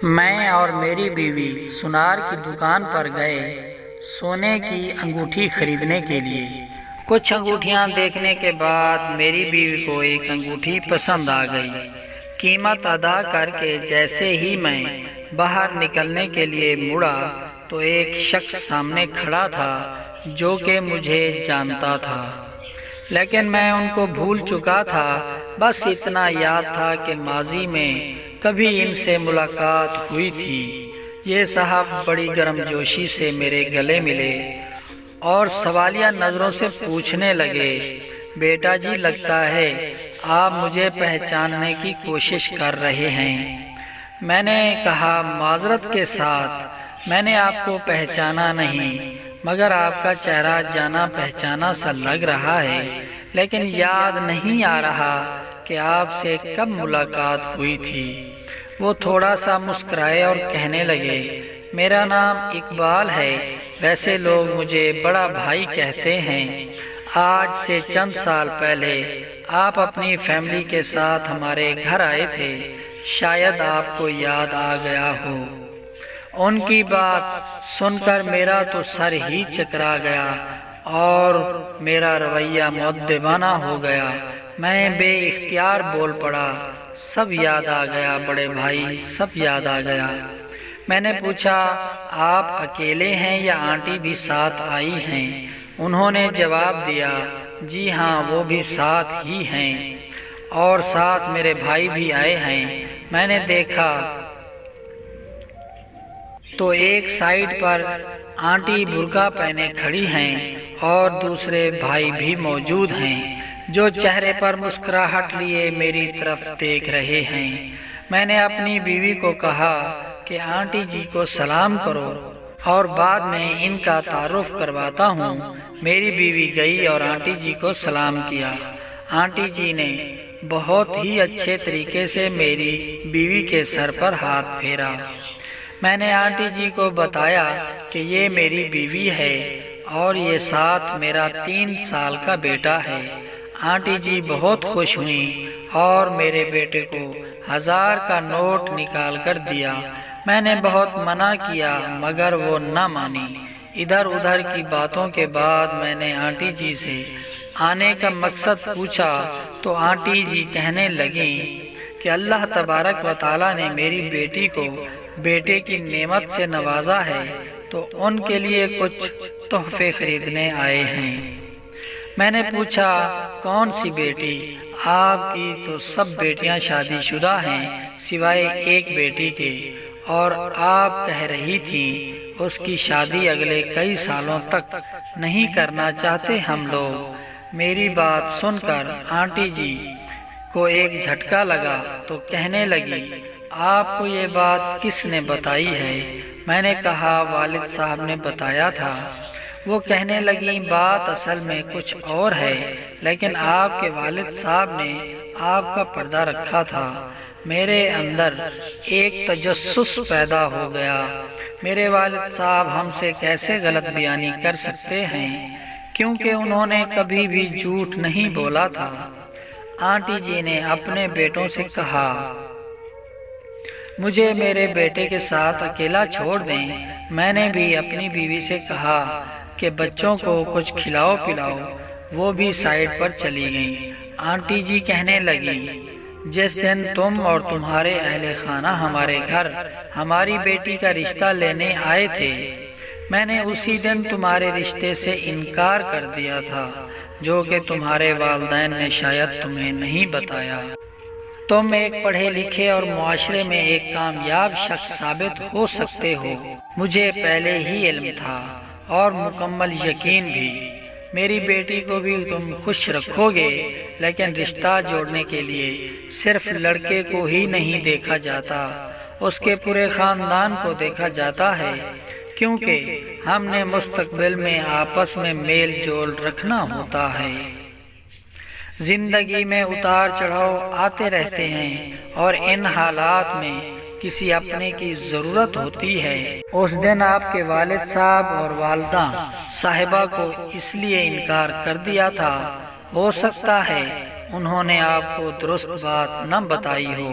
میں اور میری بیوی سونار کی دکان پر گئے سونے کی انگوٹھی خریدنے کے لیے۔ کچھ انگوٹھیاں دیکھنے کے بعد میری بیوی کو ایک انگوٹھی پسند آ گئی۔ قیمت ادا کر کے جیسے ہی میں باہر نکلنے کے لیے مڑا تو ایک شخص سامنے کھڑا تھا جو کہ مجھے جانتا تھا، لیکن میں ان کو بھول چکا تھا۔ بس اتنا یاد تھا کہ ماضی میں کبھی ان سے ملاقات ہوئی تھی۔ یہ صاحب بڑی گرم جوشی سے میرے گلے ملے اور سوالیہ نظروں سے پوچھنے لگے، بیٹا جی لگتا ہے آپ مجھے پہچاننے کی کوشش کر رہے ہیں۔ میں نے کہا معذرت کے ساتھ میں نے آپ کو پہچانا نہیں، مگر آپ کا چہرہ جانا پہچانا سا لگ رہا ہے، لیکن یاد نہیں آ رہا کہ آپ سے کب ملاقات ہوئی تھی۔ وہ تھوڑا سا مسکرائے اور کہنے لگے، میرا نام اقبال ہے، ویسے لوگ مجھے بڑا بھائی کہتے ہیں۔ آج سے چند سال پہلے آپ اپنی فیملی کے ساتھ ہمارے گھر آئے تھے، شاید آپ کو یاد آ گیا ہو۔ ان کی بات سن کر میرا تو سر ہی چکرا گیا اور میرا رویہ مؤدبانہ ہو گیا۔ میں بے اختیار بول پڑا، سب یاد آ گیا بڑے بھائی، سب یاد آ گیا۔ میں نے پوچھا، آپ اکیلے ہیں یا آنٹی بھی ساتھ آئی ہیں؟ انہوں نے جواب دیا، جی ہاں وہ بھی ساتھ ہی ہیں اور ساتھ میرے بھائی بھی آئے ہیں۔ میں نے دیکھا تو ایک سائیڈ پر آنٹی برقع پہنے کھڑی ہیں اور دوسرے بھائی بھی موجود ہیں جو چہرے پر مسکراہٹ لیے میری طرف دیکھ رہے ہیں۔ میں نے اپنی بیوی کو کہا کہ آنٹی جی کو سلام کرو اور بعد میں ان کا تعارف کرواتا ہوں۔ میری بیوی گئی اور آنٹی جی کو سلام کیا۔ آنٹی جی نے بہت ہی اچھے طریقے سے میری بیوی کے سر پر ہاتھ پھیرا۔ میں نے آنٹی جی کو بتایا کہ یہ میری بیوی ہے اور یہ ساتھ میرا 3 سال کا بیٹا ہے۔ آنٹی جی بہت خوش ہوئیں اور میرے بیٹے کو 1000 کا نوٹ نکال کر دیا۔ میں نے بہت منع کیا مگر وہ نہ مانی۔ ادھر ادھر کی باتوں کے بعد میں نے آنٹی جی سے آنے کا مقصد پوچھا تو آنٹی جی کہنے لگیں کہ اللہ تبارک و تعالیٰ نے میری بیٹی کو بیٹے کی نعمت سے نوازا ہے تو ان کے لیے کچھ تحفے خریدنے آئے ہیں۔ میں نے پوچھا، کون سی بیٹی؟ آپ کی تو سب بیٹیاں شادی شدہ ہیں سوائے ایک بیٹی کے، اور آپ کہہ رہی تھیں اس کی شادی اگلے کئی سالوں تک نہیں کرنا چاہتے ہم لوگ۔ میری بات سن کر آنٹی جی کو ایک جھٹکا لگا تو کہنے لگی، آپ کو یہ بات کس نے بتائی ہے؟ میں نے کہا والد صاحب نے بتایا تھا۔ وہ کہنے لگیں، بات اصل میں کچھ اور ہے، لیکن آپ کے والد صاحب نے آپ کا پردہ رکھا تھا۔ میرے اندر ایک تجسس پیدا ہو گیا، میرے والد صاحب ہم سے کیسے غلط بیانی کر سکتے ہیں، کیونکہ انہوں نے کبھی بھی جھوٹ نہیں بولا تھا۔ آنٹی جی نے اپنے بیٹوں سے کہا، مجھے میرے بیٹے کے ساتھ اکیلا چھوڑ دیں۔ میں نے بھی اپنی بیوی سے کہا کہ بچوں کو کچھ کھلاؤ پلاؤ، وہ بھی سائیڈ پر چلی گئیں۔ آنٹی جی کہنے لگیں، جس دن تم اور تمہارے اہل خانہ ہمارے گھر ہماری بیٹی کا رشتہ لینے آئے تھے، میں نے اسی دن تمہارے رشتے سے انکار کر دیا تھا، جو کہ تمہارے والدین نے شاید تمہیں نہیں بتایا۔ تم ایک پڑھے لکھے اور معاشرے میں ایک کامیاب شخص ثابت ہو سکتے ہو، مجھے پہلے ہی علم تھا اور مکمل یقین بھی۔ میری بیٹی کو بھی تم خوش رکھو گے، لیکن رشتہ جوڑنے کے لیے صرف لڑکے کو ہی نہیں دیکھا جاتا، اس کے پورے خاندان کو دیکھا جاتا ہے، کیونکہ ہم نے مستقبل میں آپس میں میل جول رکھنا ہوتا ہے۔ زندگی میں اتار چڑھاؤ آتے رہتے ہیں اور ان حالات میں کسی اپنے کی ضرورت ہوتی ہے۔ اس دن آپ کے والد صاحب اور والدہ صاحبہ کو اس لیے انکار کر دیا تھا، ہو سکتا ہے انہوں نے آپ کو درست بات نہ بتائی ہو۔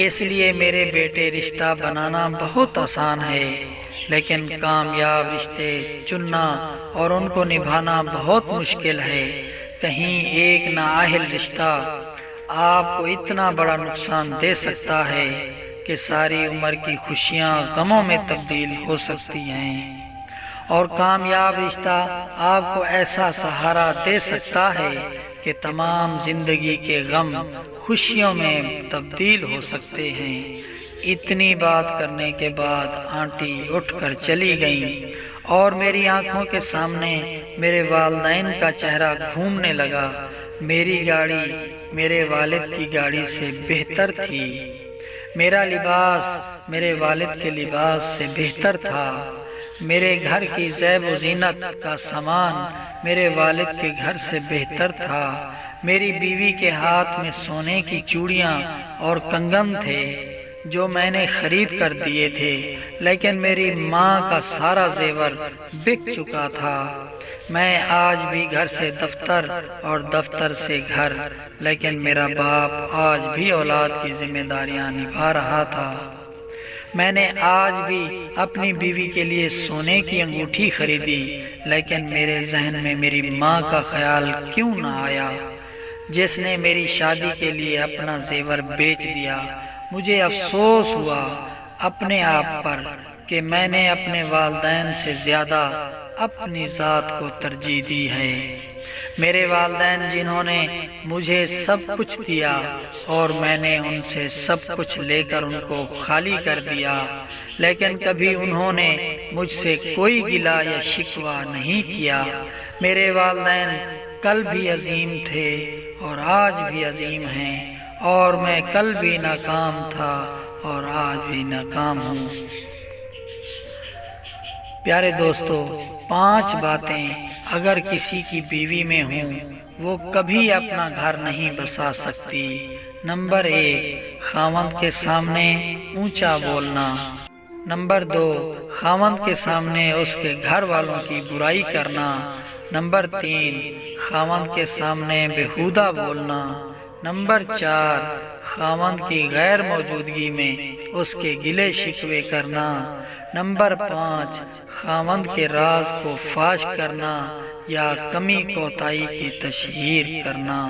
اس لیے میرے بیٹے رشتہ بنانا بہت آسان ہے، لیکن کامیاب رشتے چننا اور ان کو نبھانا بہت مشکل ہے۔ کہیں ایک نااہل رشتہ آپ کو اتنا بڑا نقصان دے سکتا ہے کہ ساری عمر کی خوشیاں غموں میں تبدیل ہو سکتی ہیں، اور کامیاب رشتہ آپ کو ایسا سہارا دے سکتا ہے کہ تمام زندگی کے غم خوشیوں میں تبدیل ہو سکتے ہیں۔ اتنی بات کرنے کے بعد آنٹی اٹھ کر چلی گئیں اور میری آنکھوں کے سامنے میرے والدین کا چہرہ گھومنے لگا۔ میری گاڑی میرے والد کی گاڑی سے بہتر تھی، میرا لباس میرے والد کے لباس سے بہتر تھا، میرے گھر کی زیب و زینت کا سامان میرے والد کے گھر سے بہتر تھا، میری بیوی کے ہاتھ میں سونے کی چوڑیاں اور کنگن تھے جو میں نے خرید کر دیے تھے، لیکن میری ماں کا سارا زیور بک چکا تھا۔ میں آج بھی گھر سے دفتر اور دفتر سے گھر، لیکن میرا باپ آج بھی اولاد کی ذمہ داریاں نبھا رہا تھا۔ میں نے آج بھی اپنی بیوی کے لیے سونے کی انگوٹھی خریدی، لیکن میرے ذہن میں میری ماں کا خیال کیوں نہ آیا جس نے میری شادی کے لیے اپنا زیور بیچ دیا۔ مجھے افسوس ہوا اپنے آپ پر کہ میں نے اپنے والدین سے زیادہ اپنی ذات کو ترجیح دی ہے۔ میرے والدین جنہوں نے مجھے سب کچھ دیا اور میں نے ان سے سب کچھ لے کر ان کو خالی کر دیا، لیکن کبھی انہوں نے مجھ سے کوئی گلہ یا شکوہ نہیں کیا۔ میرے والدین کل بھی عظیم تھے اور آج بھی عظیم ہیں، اور میں کل بھی ناکام تھا اور آج بھی ناکام ہوں۔ پیارے دوستو، 5 باتیں اگر کسی کی بیوی میں ہوں وہ کبھی اپنا گھر نہیں بسا سکتی۔ نمبر 1، خاوند کے سامنے اونچا بولنا۔ نمبر 2، خاوند کے سامنے اس کے گھر والوں کی برائی کرنا۔ نمبر 3، خاوند کے سامنے بیہودہ بولنا۔ نمبر 4، خاوند کی غیر موجودگی میں اس کے گلے شکوے کرنا۔ نمبر 5، خاوند کے راز کو فاش کرنا یا کمی کوتاہی کی تشہیر کرنا۔